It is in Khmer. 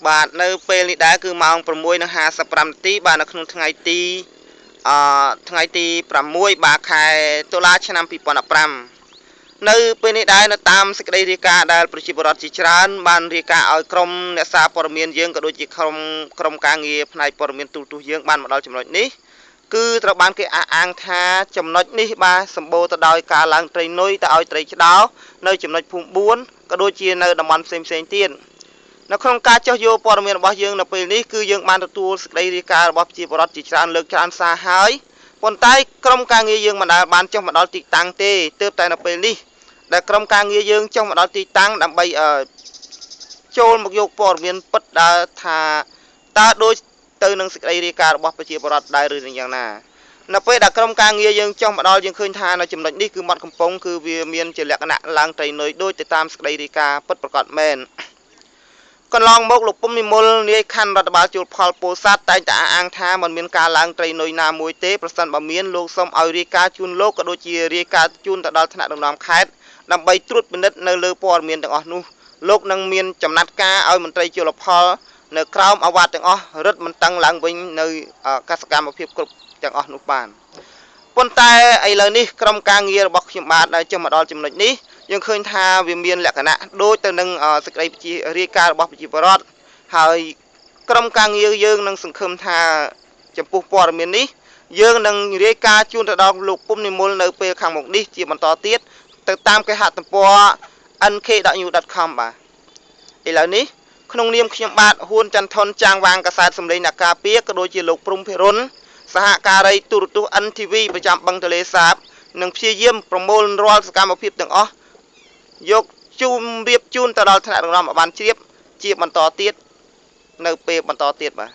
បាទនៅពេលនេះដែរគឺម៉ោង 6:55 នាទីបាទនៅក្នុងថ្ងៃទី6 បាទខែតុលាឆ្នាំ 2015នៅពេលនេះដែរនៅតាមសេចក្តីរាយការណ៍ដែលប្រជាពលរដ្ឋជាច្រើនបានរាយការណ៍ឲ្យក្រុមអ្នកសារព័ត៌មានយើងក៏ដូចជាក្រុមការងារផ្នែកព័ត៌មានទូរទស្សន៍យើងបានមកដល់ចំណុចនេះគឺត្រូវបានគេអះអាងថាចំណុចនេះបាទសម្បូរទៅដោយការឡើងត្រីនុយទៅឲ្យត្រីឆ្ដោនៅចំណុចភូមិ4ក៏ដូចជានៅតំបន់ផ្សេងៗទៀតនៅក្នុងការចោះយកព័ត៌មានរបស់យើងនៅពេលនេះគឺយើងបានទទួលសេចក្តីរាយការណ៍របស់ប្រជាពលរដ្ឋជាច្រើនលើកច្រើនសារហើយប៉ុន្តែក្រុមការងារយើងមិនដែលបានចុះមកដល់ទីតាំងទេទើបតែនៅពេលនេះដែលក្រុមការងារយើងចុះមកដល់ទីតាំងដើម្បីចូលមកយកព័ត៌មានពិតដែលថាតើដូចទៅនឹងសេចក្តីរាយការណ៍របស់ប្រជាពលរដ្ឋដែរឬយ៉ាងណានៅពេលដែលក្រុមការងារយើងចុះមកដល់យើងឃើញថានៅចំណុចនេះគឺមាត់កំពង់គឺវាមានជាលក្ខណៈឡើងត្រីនុយដូចទៅតាមសេចក្តីរាយការណ៍ពិតប្រាកដមែនកន្លងមកលោកពុំនិមលនាយខណ្ឌរដ្ឋបាលជួលផលពោធិ៍សាត់តែងតែអះអាងថាมันមានការឡើងត្រីនុយណាមួយទេប្រសិនបើមានលោកសូមឲ្យរាយការណ៍ជូនលោកក៏ដូចជារាយការណ៍ជូនទៅដល់ថ្នាក់ដឹកនាំខេត្តដើម្បីត្រួតពិនិត្យនៅលើព័ត៌មានទាំងអស់នោះលោកនឹងមានចំណាត់ការឲ្យមន្ត្រីជលផលនៅក្រោមអាវ៉ាត់ទាំងអស់រឹតបន្តឹងឡើងវិញនៅកសកម្មភាពគ្រប់ទាំងអស់នោះបានប៉ុន្តែឥឡូវនេះក្រុមការងាររបស់ខ្ញុំបាទដែលចុះមកដល់ចំណុចនេះយើងឃើញថាវាមានលក្ខណៈដូចទៅនឹងសេចក្តីរាយការណ៍របស់ប្រជាពលរដ្ឋហើយក្រុមការងារយើងនឹងសង្ឃឹមថាចំពោះព័ត៌មាននេះយើងនឹងរាយការណ៍ជូនទៅដល់លោកពុំនិមលនៅពេលខាងមុខនេះជាបន្តទៀតទៅតាមគេហទំព័រ nk.new.com បាទឥឡូវនេះក្នុងនាមខ្ញុំបាទហ៊ួនចន្ទថនចាងវាងកាសែតសម្លេងអ្នកការពារក៏ដូចជាលោកព្រំភិរុនសហការីទូរទស្សន៍ NTV ប្រចាំបឹងទលេសាបនិងព្យាយាមប្រមូលរាល់សកម្មភាពទាំងអស់យកជូនរៀបជូនទៅដល់ថ្នាក់ដឹកនាំឲ្យបានជ្រាបជាបន្តទៀតនៅពេលបន្តទៀតបាទ